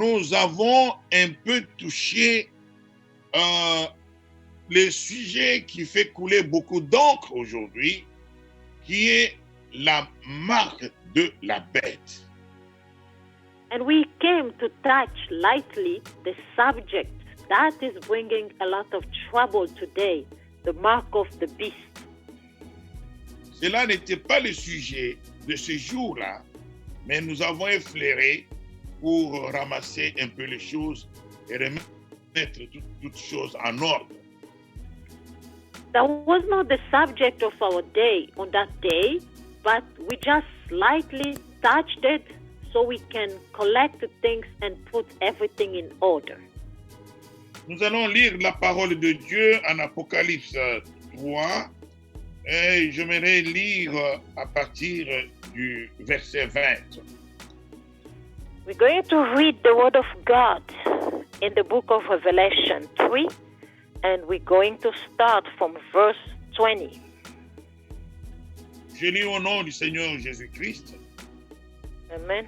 nous avons un peu touché le sujet qui fait couler beaucoup d'encre aujourd'hui, qui est la marque de la bête. And we came to touch lightly the subject that is bringing a lot of trouble today, the mark of the beast. Cela n'était pas le sujet de ce jour-là, mais nous avons effleuré pour ramasser un peu les choses et remettre toutes choses en ordre. That was not the subject of our day on that day, but we just lightly touched it so we can collect things and put everything in order. Nous allons lire la parole de Dieu en Apocalypse 3 et j'aimerais lire à partir du verset 20. We're going to read the Word of God in the book of Revelation 3, and we're going to start from verse 20. Je lis au nom du Seigneur Jésus-Christ. Amen.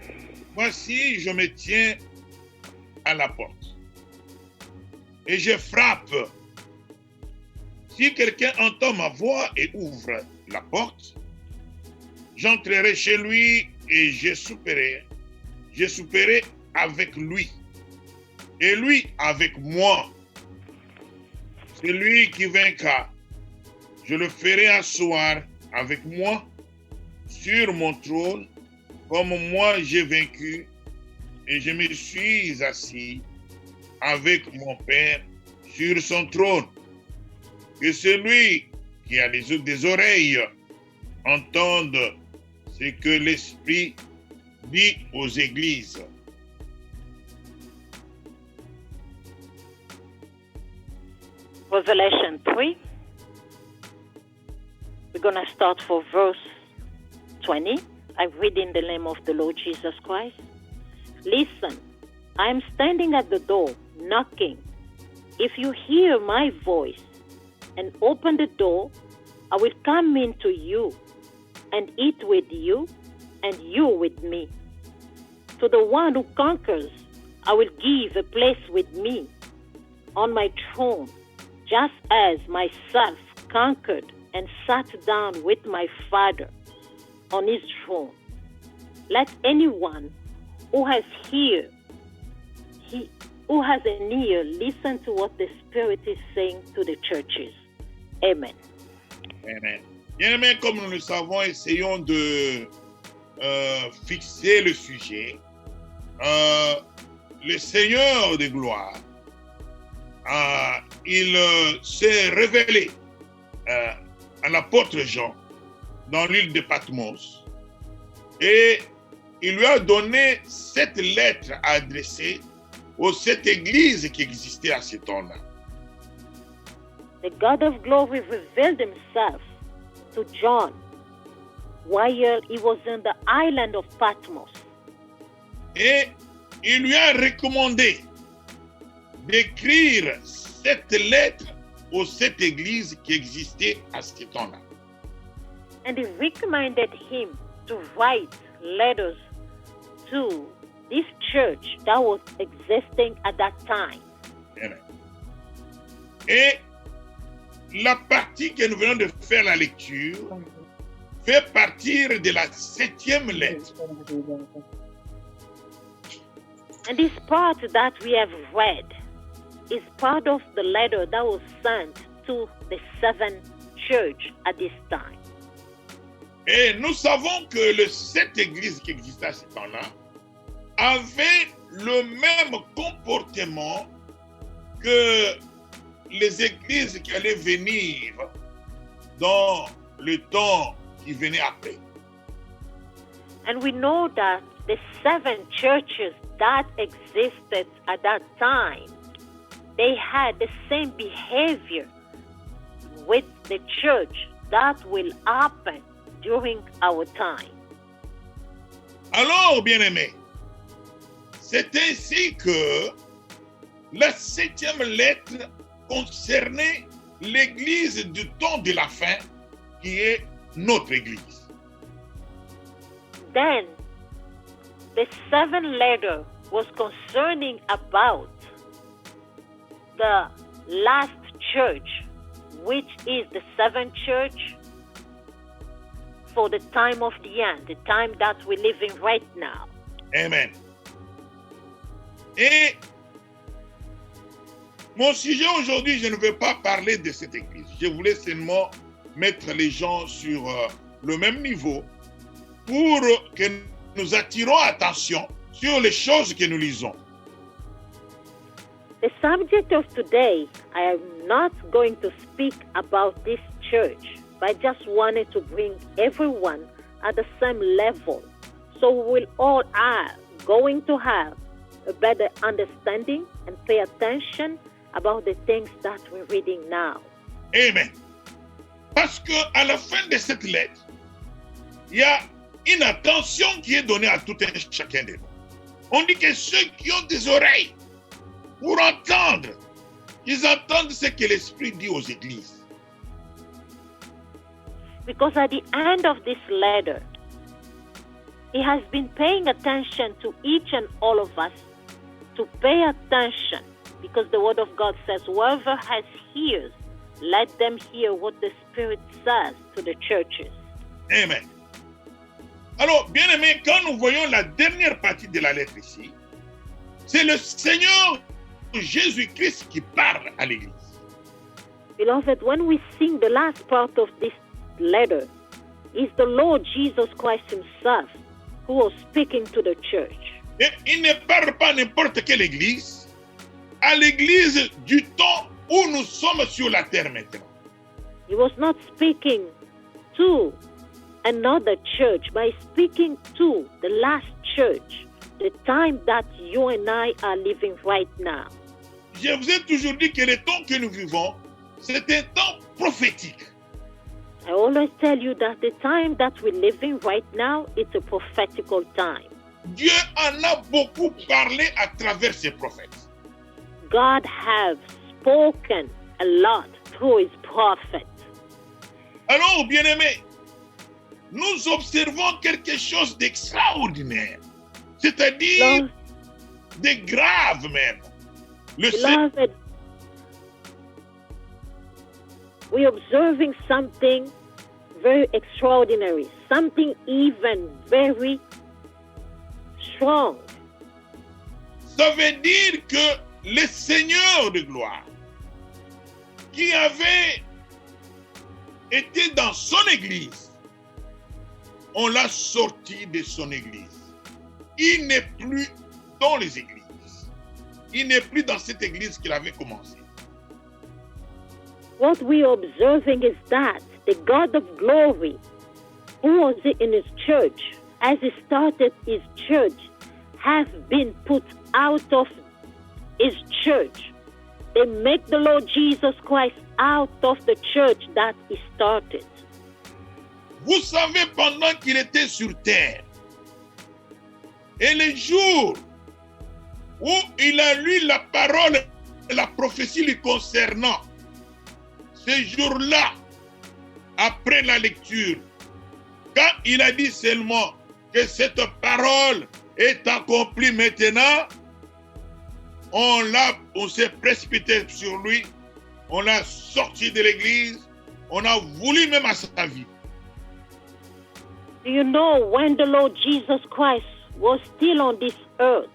Voici, je me tiens à la porte et je frappe. Si quelqu'un entend ma voix et ouvre la porte, j'entrerai chez lui et je souperai avec lui et lui avec moi. Celui qui vaincra, je le ferai asseoir avec moi sur mon trône, comme moi j'ai vaincu et je me suis assis avec mon Père sur son trône. Que celui qui a des oreilles entende ce que l'Esprit dit aux églises. Revelation 3. We're going to start for verse 20. I read in the name of the Lord Jesus Christ. Listen, I am standing at the door, knocking. If you hear my voice and open the door, I will come into you and eat with you and you with me. To the one who conquers, I will give a place with me on my throne, just as myself conquered and sat down with my Father on his throne. Let anyone who has an ear listen to what the Spirit is saying to the churches. Amen. Amen. Bien-aimés, comme nous le savons, essayons de fixer le sujet. Le Seigneur de gloire, il s'est révélé à l'apôtre Jean dans l'île de Patmos et il lui a donné cette lettre adressée aux 7 églises qui existaient à ce temps-là. The God of glory revealed himself to John while he was in the island of Patmos. Et il lui a recommandé d'écrire cette lettre aux 7 églises qui existaient à ce temps-là. And he recommended him to write letters to this church that was existing at that time. Amen. Et la partie que nous venons de faire la lecture fait partir de la 7e lettre. And this part that we have read is part of the letter that was sent to the 7th church at this time. Et nous savons que les 7 églises qui existaient à ce temps-là avaient le même comportement que les églises qui allaient venir dans le temps qui venait après. And we know that the 7 churches that existed at that time, they had the same behavior with the church that will happen during our time. Alors, bien-aimés, c'est ainsi que la 7e lettre concernait l'église du temps de la fin, qui est notre église. Then, the 7th letter was concerning about the last church, which is the seventh church, for the time of the end, the time that we're living right now. Amen. Et mon sujet aujourd'hui, je ne veux pas parler de cette église. Je voulais seulement mettre les gens sur le même niveau pour que nous attirons attention sur les choses que nous lisons. The subject of today, I am not going to speak about this church, but I just wanted to bring everyone at the same level. So we will all are going to have a better understanding and pay attention about the things that we're reading now. Amen. Parce que à la fin de cette lettre, il y a une attention qui est donnée à tout un chacun de nous. On dit que ceux qui ont des oreilles pour entendre, ils entendent ce que l'Esprit dit aux églises. Because at the end of this letter, he has been paying attention to each and all of us to pay attention, because the Word of God says, whoever has ears, let them hear what the Spirit says to the churches. Amen. Alors, bien aimé, quand nous voyons la dernière partie de la lettre ici, c'est le Seigneur Jésus-Christ qui parle à l'Église. Beloved, when we sing the last part of this letter, it's the Lord Jesus Christ himself who was speaking to the church. Et il ne parle pas à n'importe quelle Église, à l'Église du temps où nous sommes sur la terre maintenant. He was not speaking to another church, but he's speaking to the last church, the time that you and I are living right now. Je vous ai toujours dit que le temps que nous vivons, c'est un temps prophétique. I always tell you that the time that we're living right now, it's a prophetical time. Dieu en a beaucoup parlé à travers ses prophètes. God has spoken a lot through his prophets. Alors, bien-aimés, nous observons quelque chose d'extraordinaire, c'est-à-dire de grave même. Beloved, we're observing something very extraordinary, something even very strong. Ça veut dire que le Seigneur de gloire, qui avait été dans son église, on l'a sorti de son église. Il n'est plus dans les églises. Il n'est plus dans cette église qu'il avait commencé. What we are observing is that the God of glory, who was in his church, as he started his church, has been put out of his church. They make the Lord Jesus Christ out of the church that he started. Vous savez, pendant qu'il était sur terre, et le jour où il a lu la parole et la prophétie lui concernant, ce jour-là, après la lecture, quand il a dit seulement que cette parole est accomplie maintenant, on s'est précipité sur lui, on l'a sorti de l'église, on a voulu même à sa vie. Do you know, when the Lord Jesus Christ was still on this earth,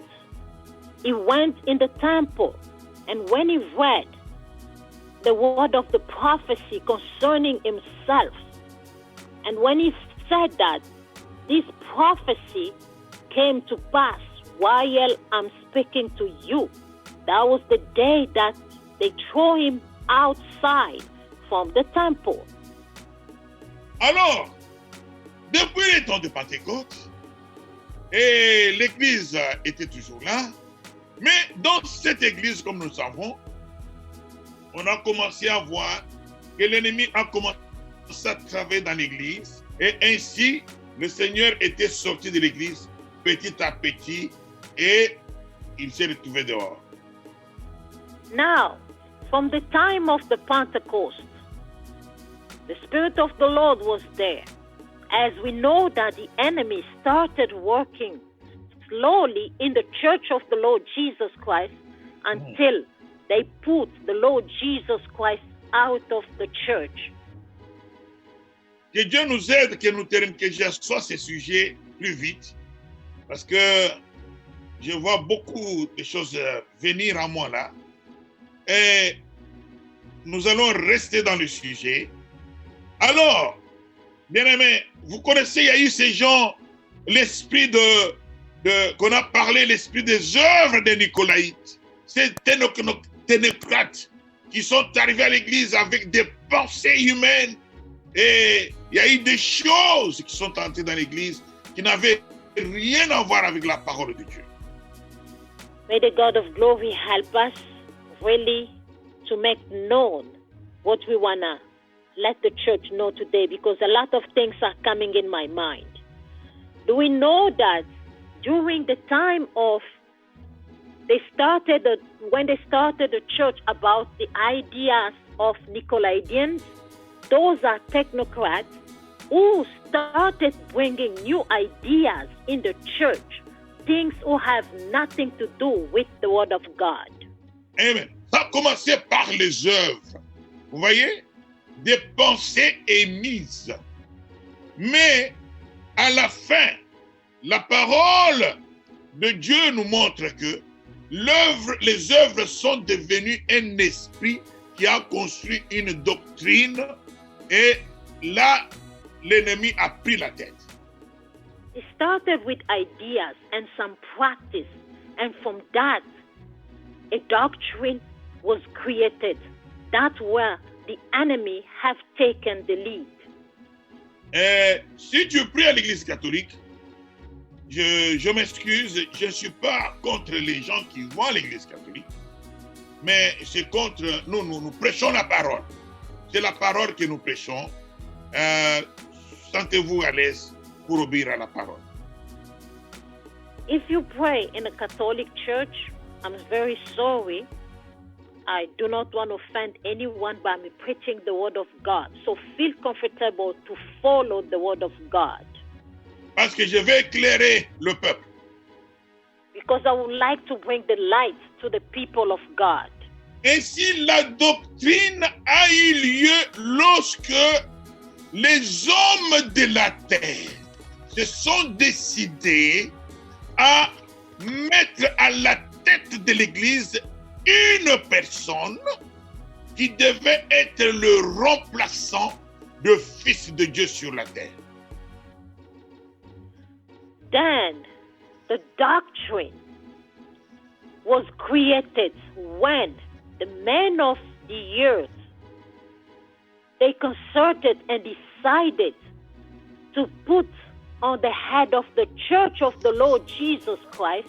he went in the temple, and when he read the word of the prophecy concerning himself, and when he said that this prophecy came to pass while I'm speaking to you, that was the day that they threw him outside from the temple. Alors, depuis le temps de Pentecôte, et l'église était toujours là, mais dans cette église, comme nous le savons, on a commencé à voir que l'ennemi a commencé à travailler dans l'église, et ainsi, le Seigneur était sorti de l'église petit à petit, et il s'est retrouvé dehors. Now, from the time of the Pentecost, the Spirit of the Lord was there. As we know that the enemy started working slowly in the church of the Lord Jesus Christ until they put the Lord Jesus Christ out of the church. Que Dieu nous aide, que j'assoie ces sujets plus vite, parce que je vois beaucoup de choses venir à moi là. Et nous allons rester dans le sujet. Alors, bien-aimés, vous connaissez, il y a eu ces gens, l'esprit qu'on a parlé, l'esprit des œuvres des Nicolaïtes. Ces ténocrates qui sont arrivés à l'église avec des pensées humaines. Et il y a eu des choses qui sont entrées dans l'église qui n'avaient rien à voir avec la parole de Dieu. May the God of glory help us really to make known what we want to let the church know today, because a lot of things are coming in my mind. Do we know that during the time of when they started the church about the ideas of Nicolaitans, those are technocrats who started bringing new ideas in the church, things who have nothing to do with the Word of God. Amen. Ça a commencé par les œuvres. Vous voyez? Des pensées émises. Mais à la fin, la parole de Dieu nous montre que les œuvres sont devenues un esprit qui a construit une doctrine, et là, l'ennemi a pris la tête. It started with ideas and some practice, and from that, a doctrine was created. That's where the enemy have taken the lead. Et si tu pries à l'église catholique, je m'excuse, je ne suis pas contre les gens qui vont à l'église catholique, mais c'est contre, nous prêchons la parole. C'est la parole que nous prêchons. Sentez-vous à l'aise pour obéir à la parole. If you pray in a Catholic church, I'm very sorry. I do not want to offend anyone by me preaching the word of God. So feel comfortable to follow the word of God. Parce que je vais éclairer le peuple. Because I would like to bring the light to the people of God. Ainsi, la doctrine a eu lieu lorsque les hommes de la terre se sont décidés à mettre à la tête de l'Église une personne qui devait être le remplaçant du Fils de Dieu sur la terre. Then the doctrine was created when the men of the earth, they concerted and decided to put on the head of the church of the Lord Jesus Christ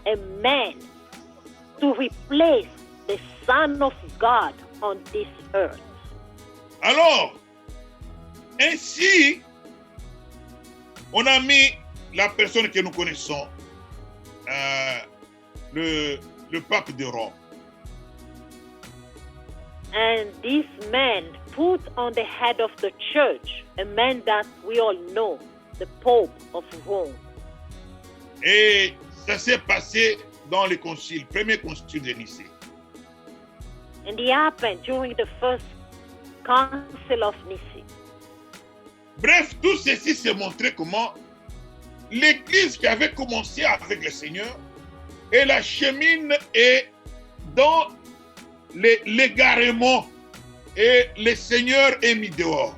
a man to replace the Son of God on this earth. Alors, ainsi, on a mis la personne que nous connaissons, le pape de Rome. And this man put on the head of the church a man that we all know, the Pope of Rome. Et ça s'est passé dans le concile, premier concile de Nicée. And it happened during the first council of Nicaea. Bref, tout ceci s'est montré comment l'Église qui avait commencé avec le Seigneur, et la chemine est dans l'égarement, et le Seigneur est mis dehors.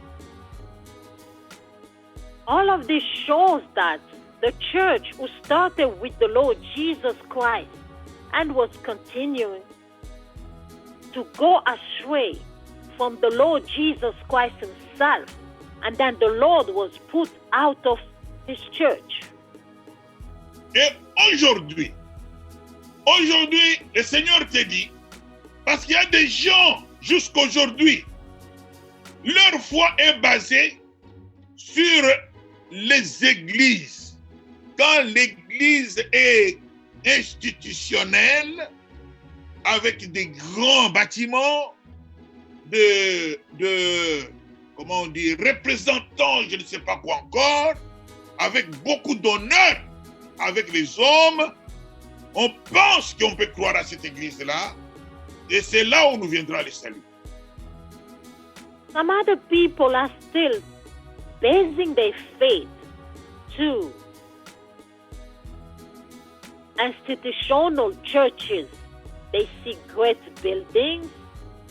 All of this shows that the church who started with the Lord Jesus Christ and was continuing to go astray from the Lord Jesus Christ himself, and then the Lord was put out of his church. Et aujourd'hui, le Seigneur te dit, parce qu'il y a des gens jusqu'aujourd'hui, leur foi est basée sur les églises. Quand l'église est institutionnelle, avec des grands bâtiments, comment on dit, représentants, je ne sais pas quoi encore, avec beaucoup d'honneur, avec les hommes, on pense qu'on peut croire à cette église-là, et c'est là où nous viendra le salut. Some other people are still basing their faith to institutional churches. They see great buildings,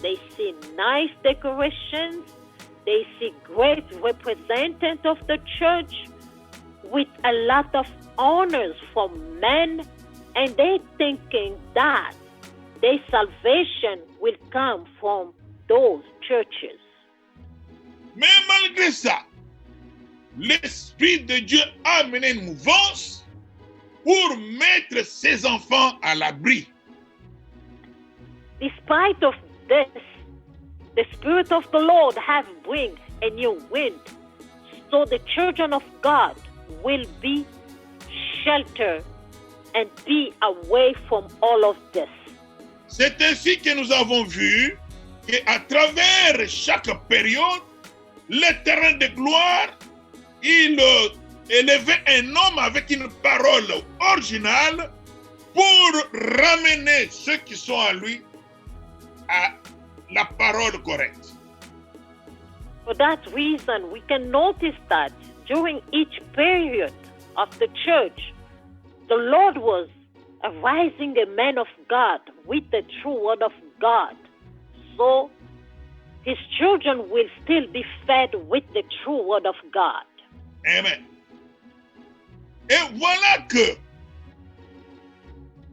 they see nice decorations, they see great representatives of the church with a lot of honors from men, and they're thinking that their salvation will come from those churches. Mais malgré ça, l'Esprit de Dieu a amené une mouvance pour mettre ses enfants à l'abri. Despite of this, the Spirit of the Lord has bring a new wind, so the children of God will be sheltered and be away from all of this. C'est ainsi que nous avons vu qu'à travers chaque période, l'Éternel de gloire, il élevait un homme avec une parole originale pour ramener ceux qui sont à lui à la parole correcte. For that reason, we can notice that during each period of the church, the Lord was arising a man of God with the true word of God. So his children will still be fed with the true word of God. Amen. Et voilà que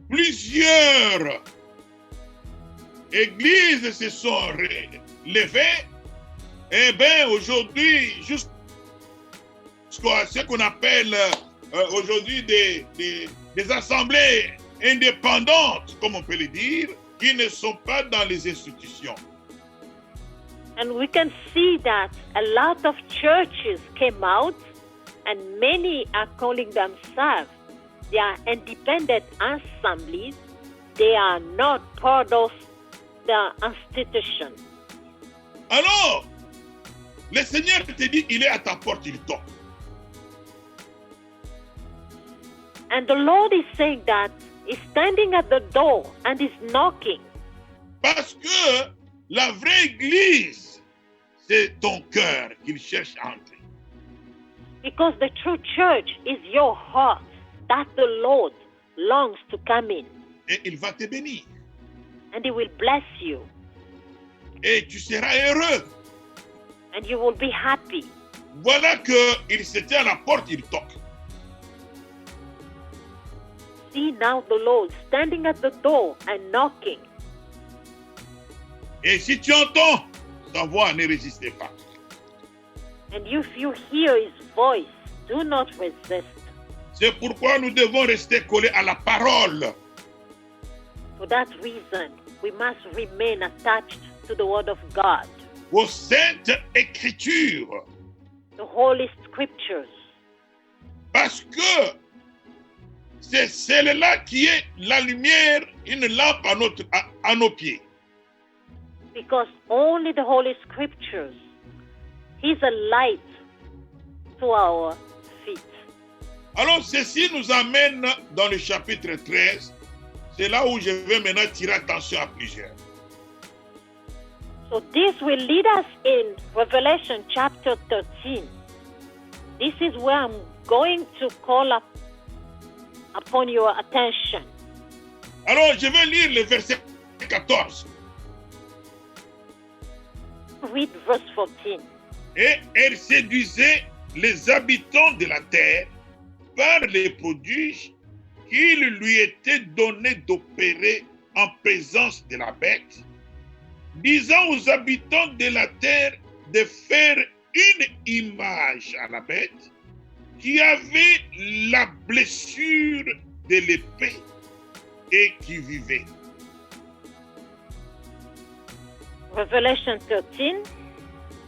plusieurs églises se sont relevées. Et bien aujourd'hui, jusqu'à ce qu'on appelle aujourd'hui des assemblées indépendantes, comme on peut le dire, qui ne sont pas dans les institutions. And we can see that a lot of churches came out, and many are calling themselves, they are independent assemblies. They are not part of the institution. Alors, le Seigneur te dit, il est à ta porte, il toque. And the Lord is saying that He's standing at the door and is knocking. Parce que la vraie église, c'est ton cœur qu'il cherche à entrer. Because the true church is your heart that the Lord longs to come in. Et il va te bénir. And He will bless you. Et tu seras heureux. And you will be happy. Voilà qu'il se tient à la porte, il toque. See now the Lord standing at the door and knocking. Et si tu entends sa voix, ne résistez pas. And if you hear His voice, do not resist. C'est pourquoi nous devons rester collés à la parole. For that reason, we must remain attached to the Word of God, Aux saintes écritures. the Holy Scriptures, Parce que c'est celle-là qui est la lumière, une lampe à nos pieds. because only the Holy Scriptures is a light to our feet. Alors ceci nous amène dans le chapitre 13. C'est là où je vais maintenant tirer attention à plusieurs. So this will lead us in Revelation chapter 13. This is where I'm going to call upon your attention. Alors je vais lire le verset 14. Read verse 14. Et elle séduisait les habitants de la terre par les prodiges qu'il lui était donné d'opérer en présence de la bête, disant aux habitants de la terre de faire une image à la bête qui avait la blessure de l'épée et qui vivait. Revelation 13,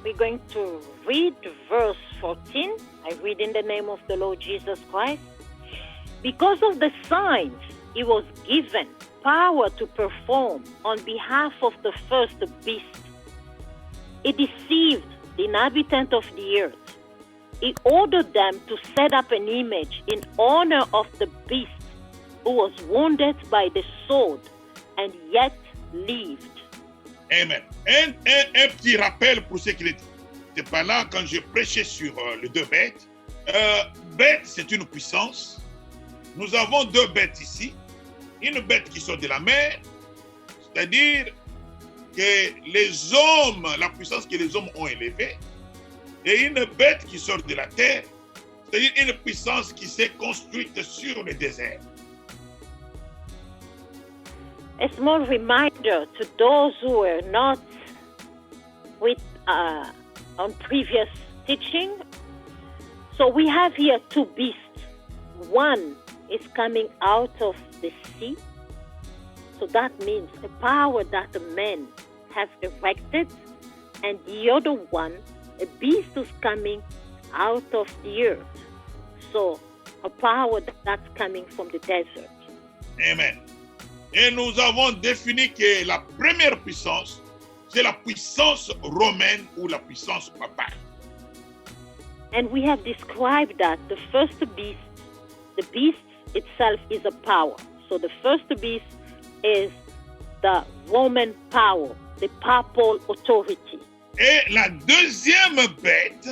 we're going to read verse 14. I read in the name of the Lord Jesus Christ. Because of the signs He was given power to perform on behalf of the first beast, He deceived the inhabitants of the earth he ordered them to set up an image in honor of the beast who was wounded by the sword and yet lived. Amen. Un petit rappel pour ceux qui n'étaient pas là quand je prêchais sur les deux bêtes. Bête, c'est une puissance. Nous avons deux bêtes ici. Une bête qui sort de la mer, c'est-à-dire que les hommes, la puissance que les hommes ont élevée, et une bête qui sort de la terre, c'est-à-dire une puissance qui s'est construite sur le désert. A small reminder to those who were not with on previous teaching. So we have here two beasts. One is coming out of the sea. So that means a power that the men have erected. And the other one, a beast is coming out of the earth. So a power that's coming from the desert. Amen. Et nous avons défini que la première puissance, c'est la puissance romaine ou la puissance papale. And we have described that the first beast, the beast itself is a power. So the first beast is the Roman power, the papal authority. Et la deuxième bête,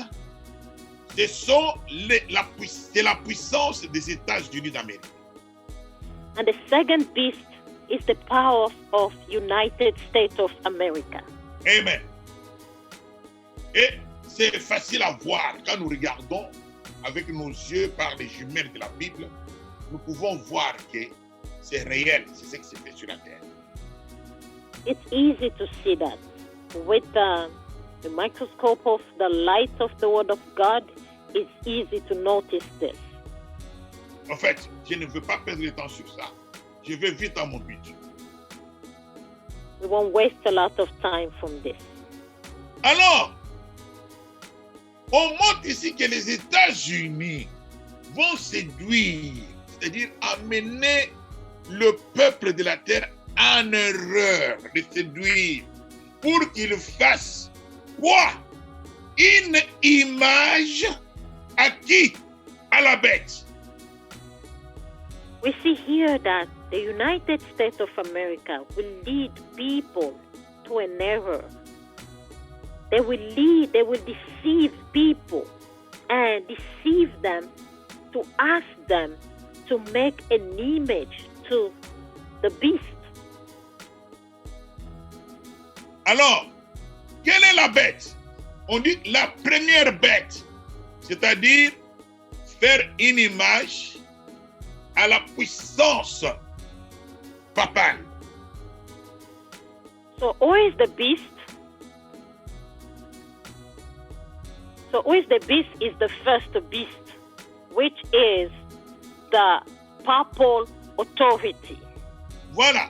c'est la puissance des États-Unis d'Amérique. And the second beast is the power of United States of America. Amen. Et c'est facile à voir quand nous regardons avec nos yeux par les jumelles de la Bible. Nous pouvons voir que c'est réel, c'est ce qui s'est fait sur la terre. It's easy to see that with the microscope of the light of the Word of God. It's easy to notice this. En fait, je ne veux pas perdre le temps sur ça. Je vais vite à mon but. We won't waste a lot of time from this. Alors, on montre ici que les États-Unis vont séduire, c'est-à-dire amener le peuple de la terre en erreur, de séduire, pour qu'il fasse quoi? Une image à qui? À la bête. We see here that the United States of America will lead people to an error. They will deceive people and deceive them to ask them to make an image to the beast. Alors, quelle est la bête? On dit la première bête, c'est-à-dire faire une image à la puissance papale. So who is the beast? So who is the beast is the first beast, which is the papal authority. Voilà.